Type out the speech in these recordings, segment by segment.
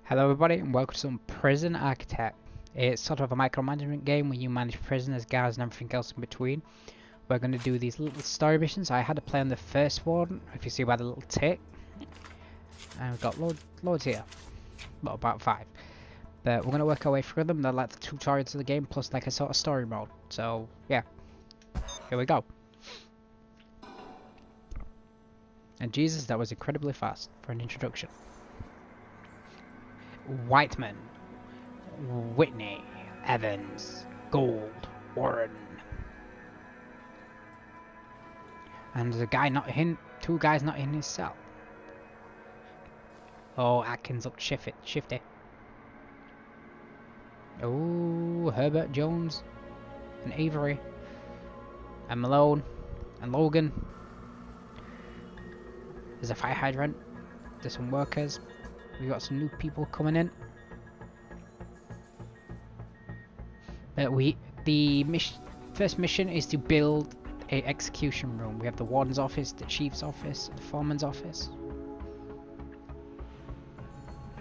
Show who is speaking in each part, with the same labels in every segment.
Speaker 1: Hello everybody and welcome to some Prison Architect. It's sort of a micromanagement game where you manage prisoners, guards and everything else in between. We're going to do these little story missions. I had to play on the first one, if you see by the little tick. And we've got loads here. Well, about 5. But we're going to work our way through them. They're like the tutorials of the game plus like a sort of story mode. So, yeah. Here we go. And Jesus, that was incredibly fast for an introduction. Whiteman. Whitney, Evans, Gold, Warren. And there's a guy not in, 2 guys not in his cell. Oh, Atkins looked shifty. Oh, Herbert Jones, and Avery, and Malone, and Logan. There's a fire hydrant. There's some workers. We got some new people coming in. But the first mission is to build a execution room. We have the warden's office, the chief's office, the foreman's office.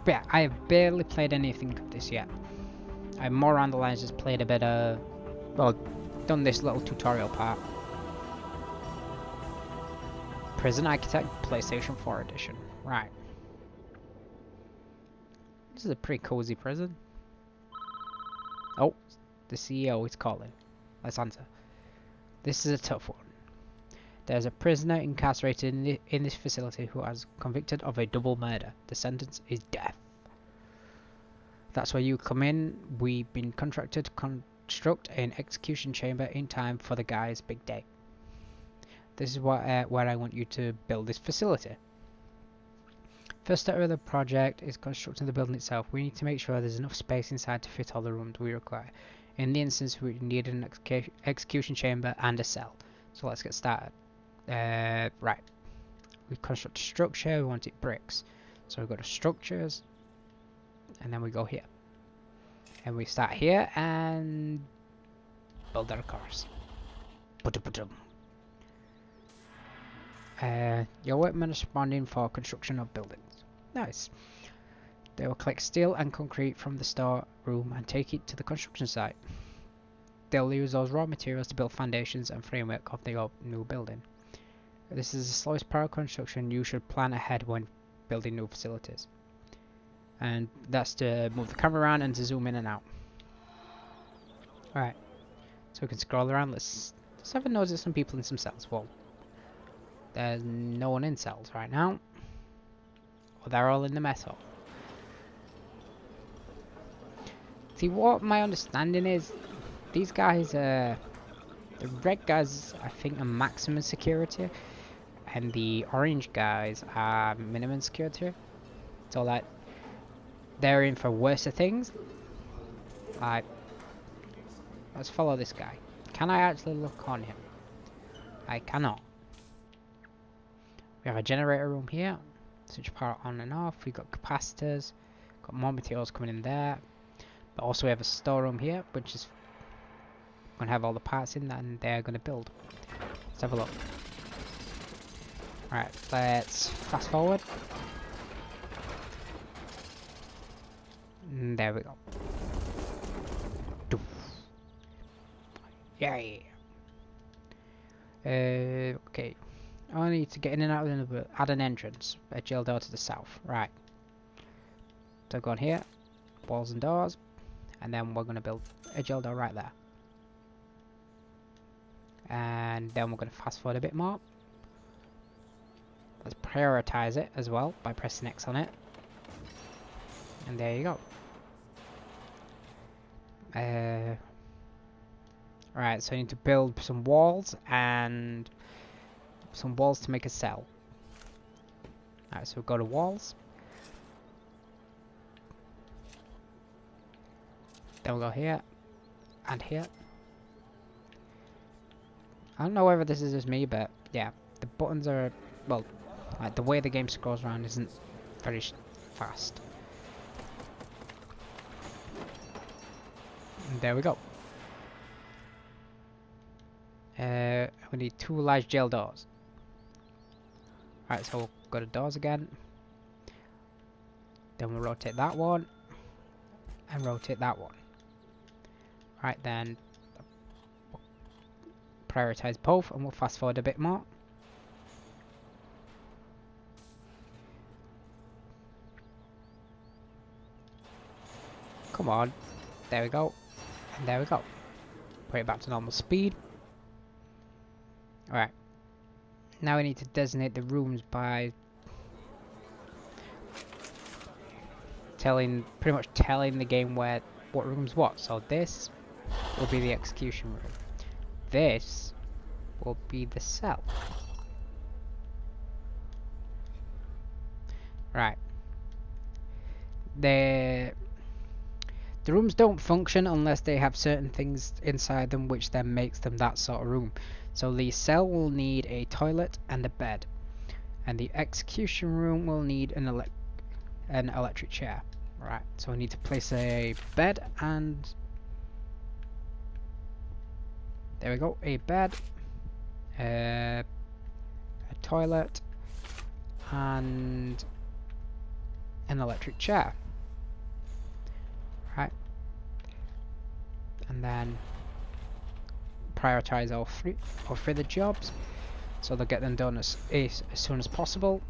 Speaker 1: But yeah, I have barely played anything of this yet. I'm more on the lines just played a bit of, well, done this little tutorial part. Prison Architect PlayStation 4 edition. Right. This is a pretty cozy prison. Oh, the CEO is calling. Let's answer. This is a tough one. There's a prisoner incarcerated in this facility who is convicted of a double murder. The sentence is death. That's where you come in. We've been contracted to construct an execution chamber in time for the guy's big day. This is where I want you to build this facility. First step of the project is constructing the building itself. We need to make sure there's enough space inside to fit all the rooms we require. In the instance, we need an execution chamber and a cell. So let's get started. Right. We construct a structure, we want it bricks. So we go to structures, and then we go here. And we start here and build our cars. Your workmen are responding for construction of buildings. Nice. They will collect steel and concrete from the storeroom and take it to the construction site. They'll use those raw materials to build foundations and framework of the new building. This is the slowest part of construction. You should plan ahead when building new facilities. And that's to move the camera around and to zoom in and out. Alright. So we can scroll around. Let's have a nose at some people in some cells. Well, there's no one in cells right now. Well, they're all in the mess hall. See, what my understanding is, these guys the red guys I think are maximum security, and the orange guys are minimum security. So like, they're in for worse things. Like, let's follow this guy. Can I actually look on him? I cannot. We have a generator room here. Switch power on and off. We've got capacitors. Got more materials coming in there. But also we have a storeroom here, which is going to have all the parts in that, and they're going to build. Let's have a look. Right, let's fast forward. And there we go. Yay! Okay. I need to get in and out of the add an entrance. A jail door to the south. Right. So go on here. Walls and doors. And then we're going to build a jail door right there. And then we're going to fast forward a bit more. Let's prioritize it as well by pressing X on it. And there you go. Right, so I need to build some walls and some walls to make a cell. Alright, so we'll go to walls. Then we'll go here and here. I don't know whether this is just me, but yeah, the buttons are, well, like the way the game scrolls around isn't very fast. And there we go. We need 2 large jail doors. Alright, so we'll go to doors again. Then Then we'll rotate that one. And rotate that one. Right then. Prioritize both and we'll fast forward a bit more. Come on. There we go. And there we go. Put it back to normal speed. Alright. Now we need to designate the rooms by pretty much telling the game what room's what. So this will be the execution room. This will be the cell. Right. The rooms don't function unless they have certain things inside them which then makes them that sort of room. So the cell will need a toilet and a bed. And the execution room will need an electric chair. Right, so we need to place a bed and... There we go, a bed, a toilet, and an electric chair. Right. And then prioritize all three of the jobs, so they'll get them done as soon as possible.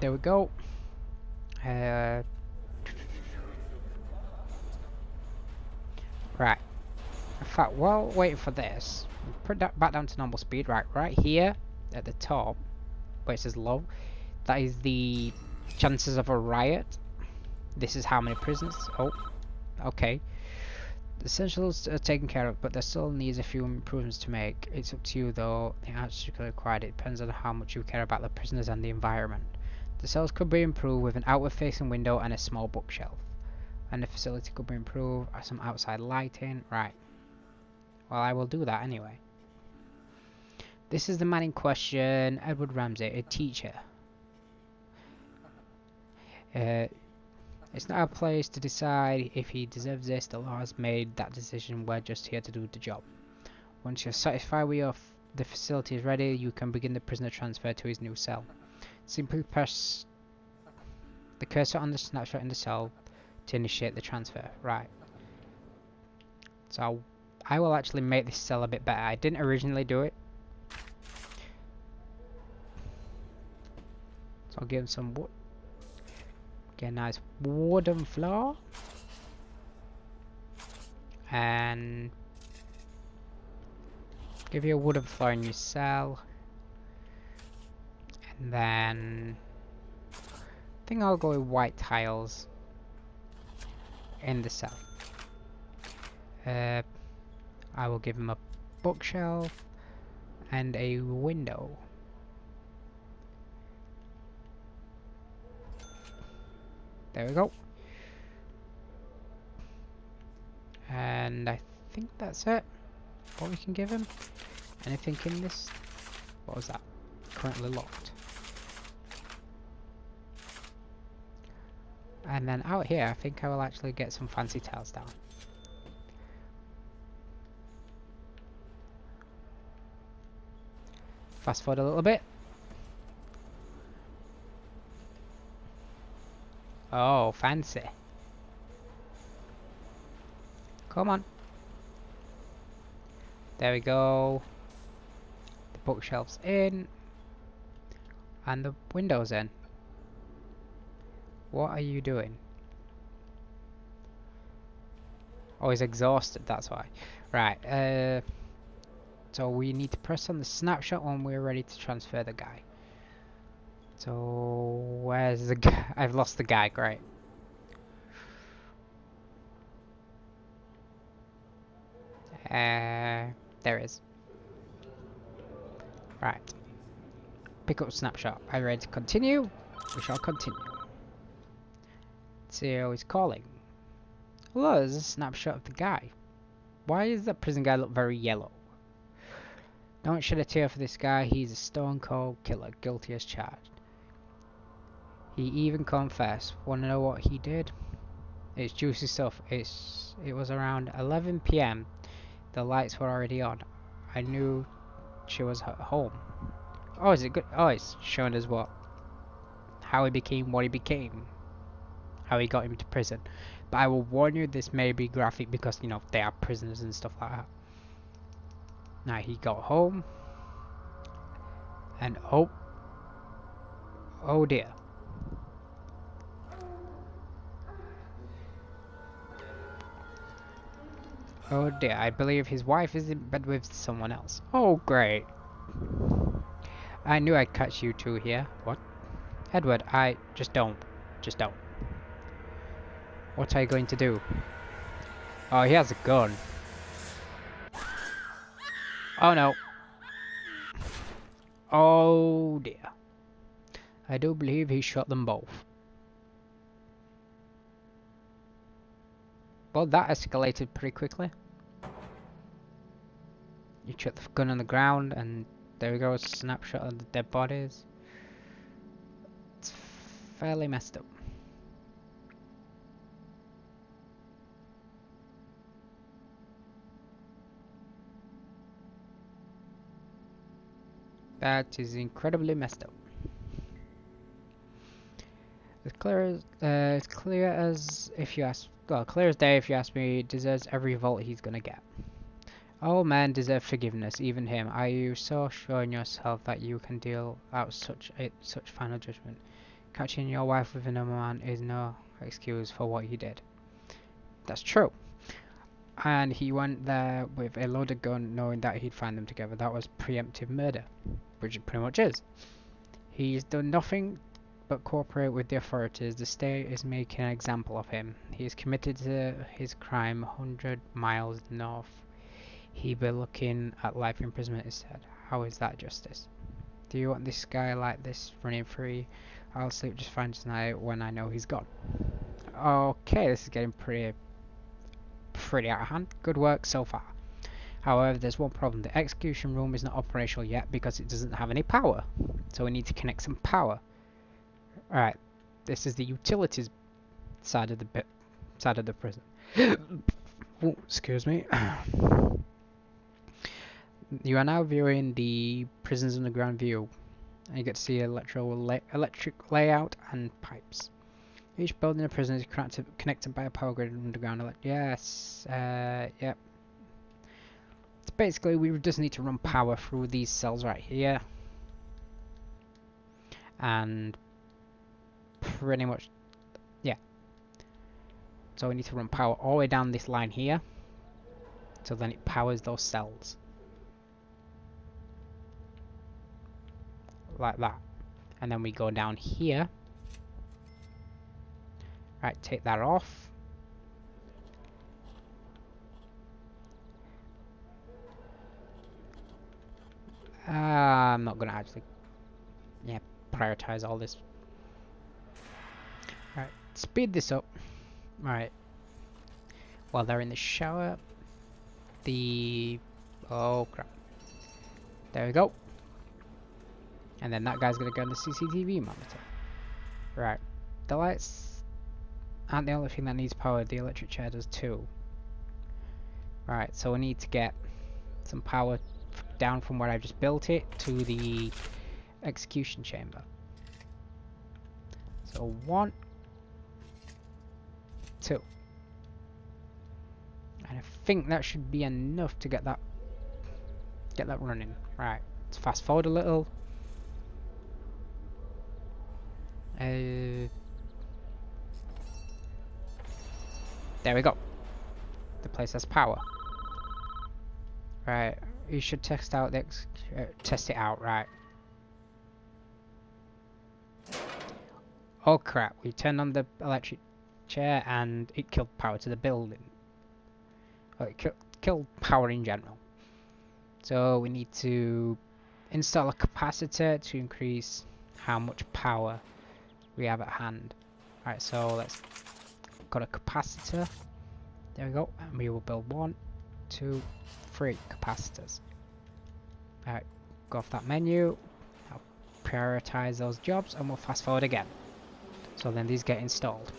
Speaker 1: There we go. Right. In fact, while waiting for this, put that back down to normal speed. Right here at the top, where it says low, that is the chances of a riot. This is how many prisoners. Oh, okay. The essentials are taken care of, but there still needs a few improvements to make. It's up to you though. The answers required. It depends on how much you care about the prisoners and the environment. The cells could be improved with an outward-facing window and a small bookshelf. And the facility could be improved with some outside lighting. Right. Well, I will do that anyway. This is the man in question, Edward Ramsey, a teacher. It's not our place to decide if he deserves this. The law has made that decision. We're just here to do the job. Once you're satisfied with the facility is ready, you can begin the prisoner transfer to his new cell. Simply press the cursor on the snapshot in the cell to initiate the transfer. Right. So I will actually make this cell a bit better. I didn't originally do it. So I'll give him some wood. Get a nice wooden floor. And give you a wooden floor in your cell. And then I think I'll go with white tiles in the cell. I will give him a bookshelf and a window. There we go. And I think that's it. What we can give him? Anything in this? What was that? Currently locked. And then out here, I think I will actually get some fancy tiles down. Fast forward a little bit. Oh, fancy. Come on. There we go. The bookshelf's in. And the window's in. What are you doing? Oh, he's exhausted, that's why. Right, so we need to press on the snapshot when we're ready to transfer the guy. So, where's the guy? I've lost the guy, great. There it is. Right. Pick up snapshot. Are you ready to continue? We shall continue. See how he's calling. Hello, there's a snapshot of the guy. Why does that prison guy look very yellow? Don't shed a tear for this guy. He's a stone cold killer, guilty as charged. He even confessed. Want to know what he did? It's juicy stuff. It was around 11 PM. The lights were already on. I knew she was at home. Oh, is it good? Oh, it's showing us what how he became what he became, how he got him to prison. But I will warn you, this may be graphic because, you know, they are prisoners and stuff like that. Now he got home, and oh dear. Oh dear, I believe his wife is in bed with someone else. Oh great. I knew I'd catch you two here. What? Edward, I just don't. Just don't. What are you going to do? Oh, he has a gun. Oh no. Oh dear. I do believe he shot them both. Well, that escalated pretty quickly. You chuck the gun on the ground and there we go, a snapshot of the dead bodies. It's fairly messed up. That is incredibly messed up. It's clear as if you ask. Well, clear as day if you ask me. Deserves every vote he's gonna get. All men deserve forgiveness, even him. Are you so sure in yourself that you can deal out such final judgment? Catching your wife with another man is no excuse for what he did. That's true. And he went there with a loaded gun, knowing that he'd find them together. That was preemptive murder, which it pretty much is. He's done nothing but cooperate with the authorities. The state is making an example of him. He is committed to his crime 100 miles north. He'll be looking at life imprisonment instead. How is that justice? Do you want this guy like this running free? I'll sleep just fine tonight when I know he's gone. Okay, this is getting pretty out of hand. Good work so far. However, there's one problem. The execution room is not operational yet because it doesn't have any power. So we need to connect some power. Alright, this is the utilities side of the prison. Oh, excuse me. You are now viewing the prison's underground view. And you get to see electric layout and pipes. Each building in the prison is connected by a power grid underground. Yes, yep. So basically, we just need to run power through these cells right here. And pretty much, yeah. So we need to run power all the way down this line here. So then it powers those cells. Like that. And then we go down here. Right, take that off. I'm not gonna actually, yeah, prioritize all this. Alright, speed this up. Alright. While they're in the shower, oh crap. There we go. And then that guy's gonna go on the CCTV monitor. Right. The lights aren't the only thing that needs power, the electric chair does too. Right, so we need to get some power down from where I've just built it to the execution chamber. So 1, 2. And I think that should be enough to get that running. Right, let's fast forward a little. There we go. The place has power. Right, you should test it out, right. Oh crap, we turned on the electric chair and it killed power to the building. Well, it killed power in general. So we need to install a capacitor to increase how much power we have at hand. Alright, so let's got a capacitor. There we go, and we will build 1, 2, 3 capacitors. Alright, go off that menu. I'll prioritize those jobs and we'll fast forward again. So then these get installed.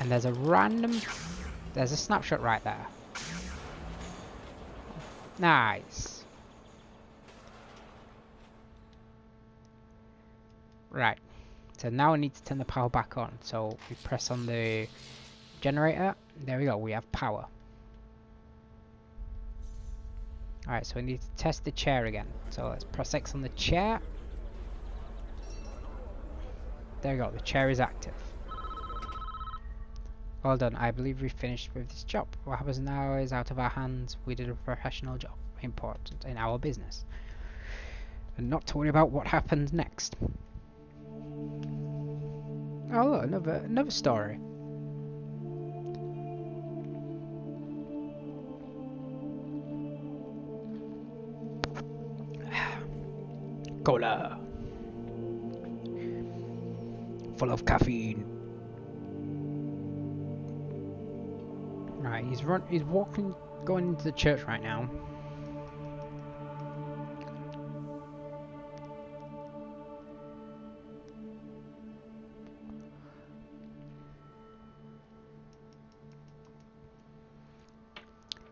Speaker 1: And there's a snapshot right there. Nice. Right. So now I need to turn the power back on. So we press on the generator. There we go. We have power. Alright, so we need to test the chair again. So let's press X on the chair. There we go. The chair is active. Well done. I believe we finished with this job. What happens now is out of our hands. We did a professional job. Important in our business. And not to worry about what happens next. Oh look, another story. Cola. Full of caffeine. Right, he's walking, going into the church right now.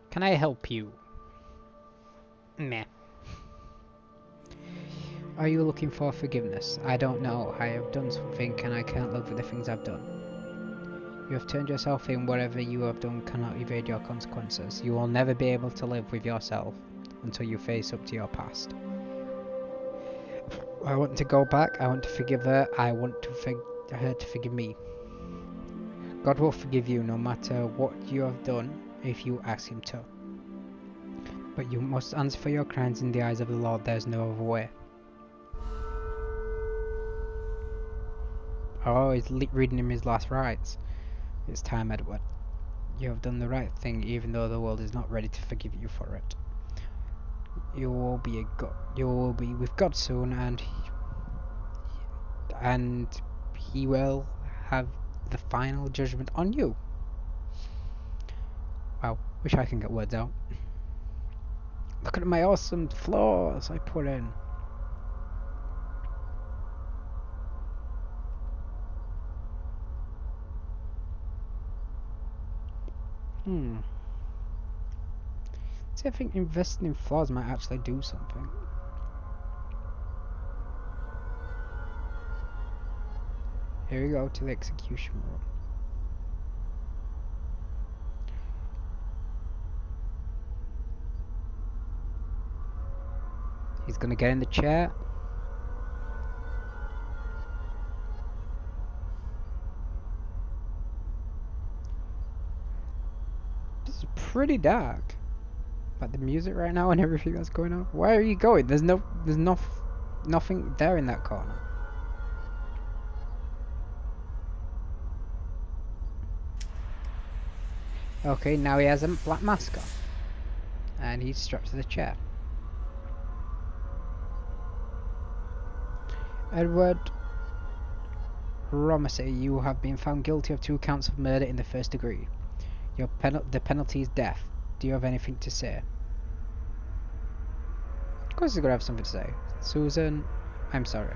Speaker 1: Can I help you? Meh. Are you looking for forgiveness? I don't know. I have done something and I can't live with the things I've done. You have turned yourself in. Whatever you have done cannot evade your consequences. You will never be able to live with yourself until you face up to your past. I want to go back. I want to forgive her. I want to her to forgive me. God will forgive you no matter what you have done if you ask him to. But you must answer for your crimes in the eyes of the Lord. There is no other way. Oh, he's reading him his last rites. It's time, Edward. You have done the right thing, even though the world is not ready to forgive you for it. You will be with God soon, and he will have the final judgment on you. Wow, wish I can get words out. Look at my awesome flaws I put in. See, I think investing in flaws might actually do something. Here we go to the execution room. He's gonna get in the chair. This is pretty dark. But the music right now and everything that's going on. Where are you going? There's nothing there in that corner. Okay, now he has a black mask on. And he's strapped to the chair. Edward Romacy, you have been found guilty of 2 counts of murder in the 1st degree. The penalty is death. Do you have anything to say? Of course he's gonna have something to say. Susan, I'm sorry.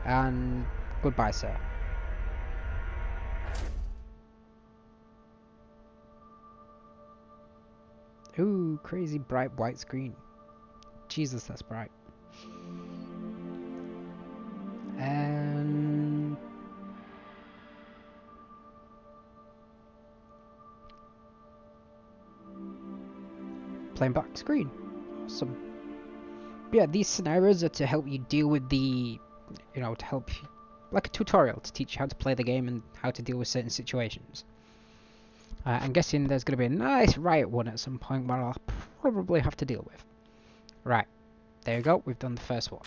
Speaker 1: And goodbye, sir. Ooh, crazy bright white screen. Jesus, that's bright. And playing back screen. Awesome. But yeah, these scenarios are to help you deal with the, to help you, like a tutorial to teach you how to play the game and how to deal with certain situations. I'm guessing there's going to be a nice riot one at some point where I'll probably have to deal with. Right, there you go. We've done the first one.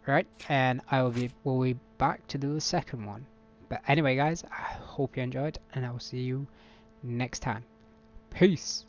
Speaker 1: Right, and we'll be back to do the second one. But anyway, guys, I hope you enjoyed, and I will see you next time. Peace.